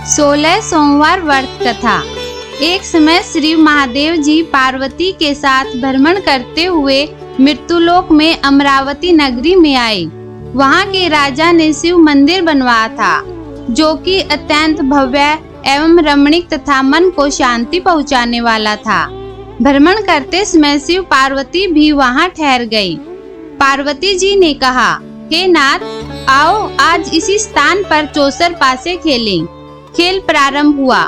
16 सोमवार व्रत कथा। एक समय श्री महादेव जी पार्वती के साथ भ्रमण करते हुए मृत्युलोक में अमरावती नगरी में आए। वहाँ के राजा ने शिव मंदिर बनवाया था, जो कि अत्यंत भव्य एवं रमणीक तथा मन को शांति पहुँचाने वाला था। भ्रमण करते समय शिव पार्वती भी वहाँ ठहर गई। पार्वती जी ने कहा, हे नाथ, आओ आज इसी स्थान पर चौसर पासे खेलें। खेल प्रारंभ हुआ।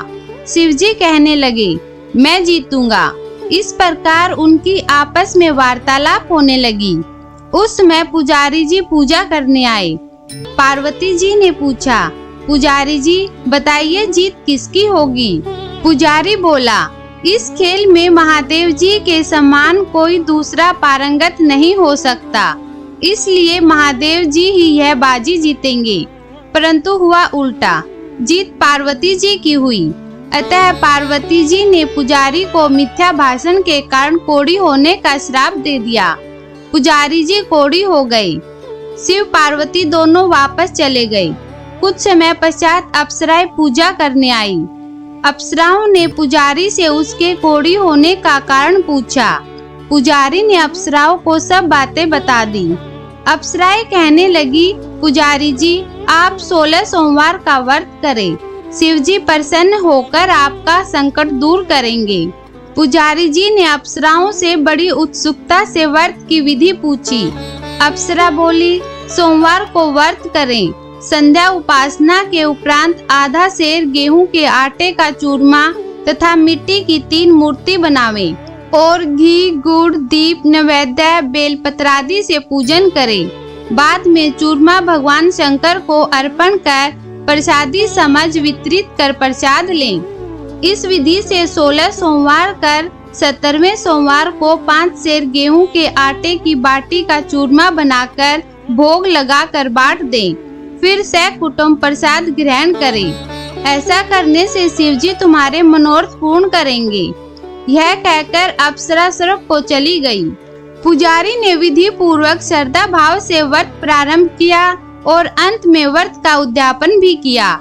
शिवजी कहने लगे, मैं जीतूंगा। इस प्रकार उनकी आपस में वार्तालाप होने लगी। उस समय पुजारी जी पूजा करने आए। पार्वती जी ने पूछा, पुजारी जी बताइए जीत किसकी होगी? पुजारी बोला, इस खेल में महादेव जी के समान कोई दूसरा पारंगत नहीं हो सकता, इसलिए महादेव जी ही यह बाजी जीतेंगे। परंतु हुआ उल्टा, जीत पार्वती जी की हुई। अतः पार्वती जी ने पुजारी को मिथ्या भाषण के कारण कोढ़ी होने का श्राप दे दिया। पुजारी जी कोढ़ी हो गए। शिव पार्वती दोनों वापस चले गए। कुछ समय पश्चात अप्सराएं पूजा करने आई। अप्सराओं ने पुजारी से उसके कोढ़ी होने का कारण पूछा। पुजारी ने अप्सराओं को सब बातें बता दी। अप्सराएं कहने लगी, पुजारी जी आप 16 सोमवार का व्रत करें, शिवजी प्रसन्न होकर आपका संकट दूर करेंगे। पुजारी जी ने अप्सराओं से बड़ी उत्सुकता से व्रत की विधि पूछी। अप्सरा बोली, सोमवार को व्रत करें, संध्या उपासना के उपरांत आधा सेर गेहूं के आटे का चूरमा तथा मिट्टी की 3 मूर्ति बनावें और घी, गुड़, दीप, नैवेद्य, बेलपत्रादि से पूजन करें। बाद में चूरमा भगवान शंकर को अर्पण कर प्रसादी समझ वितरित कर प्रसाद लें। इस विधि से 16 सोमवार कर 17वें सोमवार को 5 सेर गेहूं के आटे की बाटी का चूरमा बनाकर भोग लगाकर बांट दें। फिर सकुटुंब प्रसाद ग्रहण करें। ऐसा करने से शिवजी तुम्हारे मनोरथ पूर्ण करेंगे। यह कहकर अप्सरा स्वर्ग को चली गई। पुजारी ने विधि पूर्वक श्रद्धा भाव से व्रत प्रारंभ किया और अंत में व्रत का उद्यापन भी किया।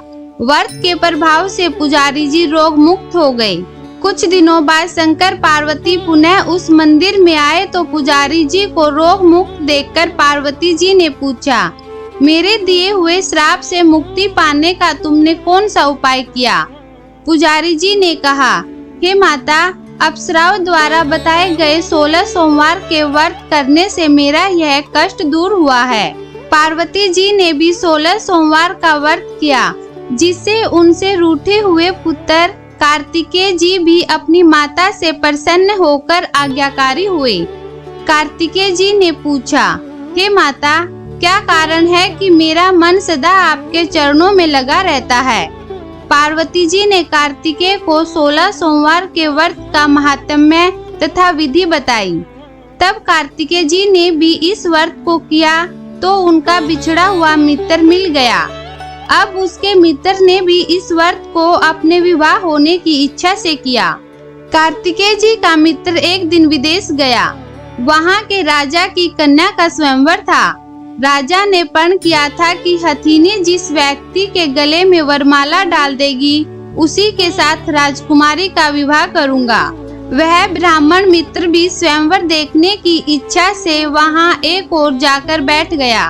व्रत के प्रभाव से पुजारी जी रोग मुक्त हो गए। कुछ दिनों बाद शंकर पार्वती पुनः उस मंदिर में आए तो पुजारी जी को रोग मुक्त देखकर पार्वती जी ने पूछा, मेरे दिए हुए श्राप से मुक्ति पाने का तुमने कौन सा उपाय किया? पुजारी जी ने कहा, हे माता, अप्सराओं द्वारा बताए गए 16 सोमवार के व्रत करने से मेरा यह कष्ट दूर हुआ है। पार्वती जी ने भी 16 सोमवार का व्रत किया, जिससे उनसे रूठे हुए पुत्र कार्तिकेय जी भी अपनी माता से प्रसन्न होकर आज्ञाकारी हुए। कार्तिकेय जी ने पूछा, हे माता, क्या कारण है कि मेरा मन सदा आपके चरणों में लगा रहता है? पार्वती जी ने कार्तिकेय को 16 सोमवार के व्रत का महात्म्य तथा विधि बताई। तब कार्तिकेय जी ने भी इस व्रत को किया तो उनका बिछड़ा हुआ मित्र मिल गया। अब उसके मित्र ने भी इस व्रत को अपने विवाह होने की इच्छा से किया। कार्तिकेय जी का मित्र एक दिन विदेश गया। वहाँ के राजा की कन्या का स्वयंवर था। राजा ने प्रण किया था कि हथिनी जिस व्यक्ति के गले में वरमाला डाल देगी, उसी के साथ राजकुमारी का विवाह करूंगा। वह ब्राह्मण मित्र भी स्वयंवर देखने की इच्छा से वहां एक ओर जाकर बैठ गया।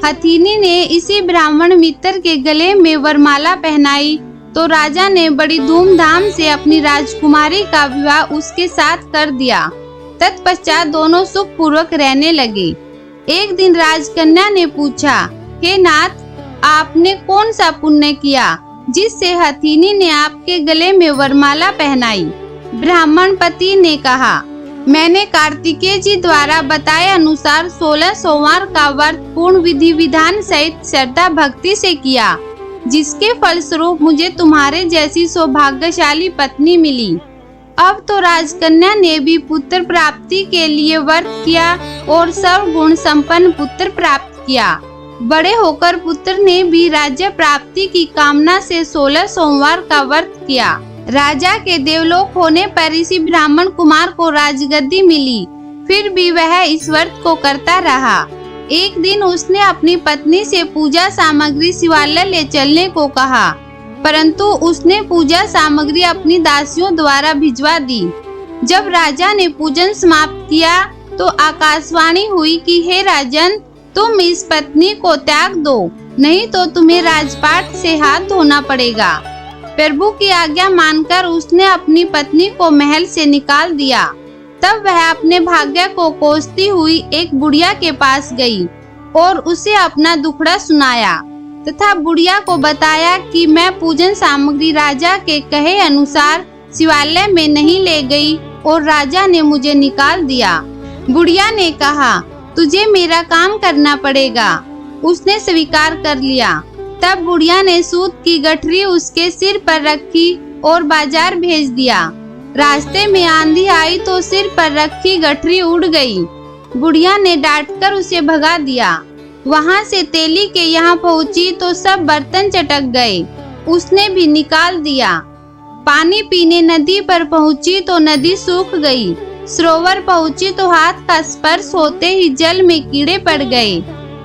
हथिनी ने इसी ब्राह्मण मित्र के गले में वरमाला पहनाई तो राजा ने बड़ी धूमधाम से अपनी राजकुमारी का विवाह उसके साथ कर दिया। तत्पश्चात दोनों सुख पूर्वक रहने लगे। एक दिन राजकन्या ने पूछा, हे नाथ, आपने कौन सा पुण्य किया जिससे हथिनी ने आपके गले में वरमाला पहनाई? ब्राह्मण पति ने कहा, मैंने कार्तिकेय जी द्वारा बताए अनुसार 16 सोमवार का व्रत पूर्ण विधि विधान सहित श्रद्धा भक्ति से किया, जिसके फलस्वरूप मुझे तुम्हारे जैसी सौभाग्यशाली पत्नी मिली। अब तो राजकन्या ने भी पुत्र प्राप्ति के लिए व्रत किया और सर्वगुण संपन्न पुत्र प्राप्त किया। बड़े होकर पुत्र ने भी राज्य प्राप्ति की कामना से 16 सोमवार का व्रत किया। राजा के देवलोक होने पर इसी ब्राह्मण कुमार को राजगद्दी मिली। फिर भी वह इस व्रत को करता रहा। एक दिन उसने अपनी पत्नी से पूजा सामग्री शिवालय ले चलने को कहा। परंतु उसने पूजा सामग्री अपनी दासियों द्वारा भिजवा दी। जब राजा ने पूजन समाप्त किया तो आकाशवाणी हुई कि हे राजन, तुम इस पत्नी को त्याग दो, नहीं तो तुम्हें राजपाट से हाथ धोना पड़ेगा। प्रभु की आज्ञा मानकर उसने अपनी पत्नी को महल से निकाल दिया। तब वह अपने भाग्य को कोसती हुई एक बुढ़िया के पास गई और उसे अपना दुखड़ा सुनाया तथा बुढ़िया को बताया कि मैं पूजन सामग्री राजा के कहे अनुसार शिवालय में नहीं ले गई और राजा ने मुझे निकाल दिया। बुढ़िया ने कहा, तुझे मेरा काम करना पड़ेगा। उसने स्वीकार कर लिया। तब बुढ़िया ने सूत की गठरी उसके सिर पर रखी और बाजार भेज दिया। रास्ते में आंधी आई तो सिर पर रखी गठरी उड़ गई। बुढ़िया ने डांटकर उसे भगा दिया। वहां से तेली के यहाँ पहुंची तो सब बर्तन चटक गए। उसने भी निकाल दिया। पानी पीने नदी पर पहुंची तो नदी सूख गई। सरोवर पहुंची तो हाथ का स्पर्श होते ही जल में कीड़े पड़ गए।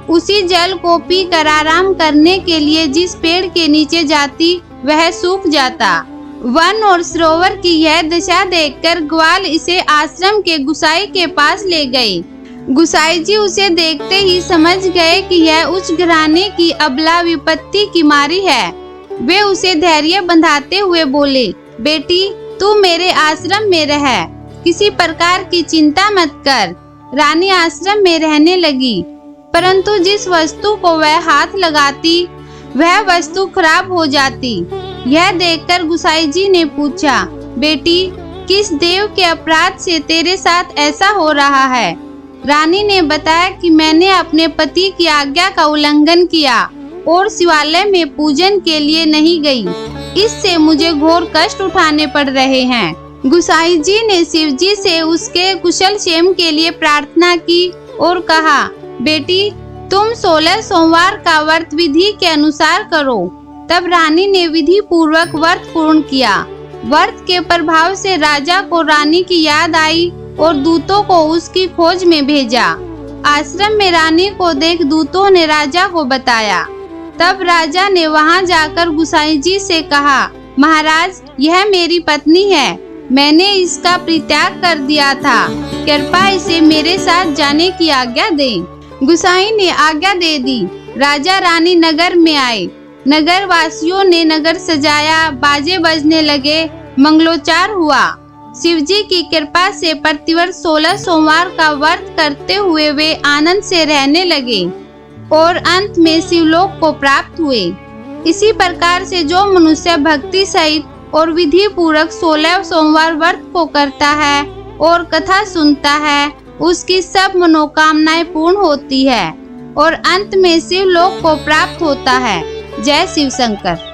उसी जल को पीकर आराम करने के लिए जिस पेड़ के नीचे जाती वह सूख जाता। वन और सरोवर की यह दशा देखकर ग्वाल इसे आश्रम के गुसाई के पास ले गए। गुसाई जी उसे देखते ही समझ गए कि यह उच्च घराने की अबला विपत्ति की मारी है। वे उसे धैर्य बंधाते हुए बोले, बेटी तू मेरे आश्रम में रह, किसी प्रकार की चिंता मत कर। रानी आश्रम में रहने लगी, परंतु जिस वस्तु को वह हाथ लगाती वह वस्तु खराब हो जाती। यह देखकर गुसाई जी ने पूछा, बेटी किस देव के अपराध से तेरे साथ ऐसा हो रहा है? रानी ने बताया कि मैंने अपने पति की आज्ञा का उल्लंघन किया और शिवालय में पूजन के लिए नहीं गई। इससे मुझे घोर कष्ट उठाने पड़ रहे हैं। गुसाई जी ने शिव जी से उसके कुशल क्षेम के लिए प्रार्थना की और कहा, बेटी तुम 16 सोमवार का व्रत विधि के अनुसार करो। तब रानी ने विधि पूर्वक व्रत पूर्ण किया। व्रत के प्रभाव से राजा को रानी की याद आई और दूतों को उसकी खोज में भेजा। आश्रम में रानी को देख दूतों ने राजा को बताया। तब राजा ने वहां जाकर गुसाई जी से कहा, महाराज यह मेरी पत्नी है, मैंने इसका परित्याग कर दिया था, कृपया इसे मेरे साथ जाने की आज्ञा दें। गुसाई ने आज्ञा दे दी। राजा रानी नगर में आए। नगर वासियों ने नगर सजाया, बाजे बजने लगे, मंगलोचार हुआ। शिव जी की कृपा से प्रतिवर्ष 16 सोमवार का व्रत करते हुए वे आनंद से रहने लगे और अंत में शिवलोक को प्राप्त हुए। इसी प्रकार से जो मनुष्य भक्ति सहित और विधि पूर्वक 16 सोमवार व्रत को करता है और कथा सुनता है, उसकी सब मनोकामनाएं पूर्ण होती है और अंत में शिवलोक को प्राप्त होता है। जय शिव शंकर।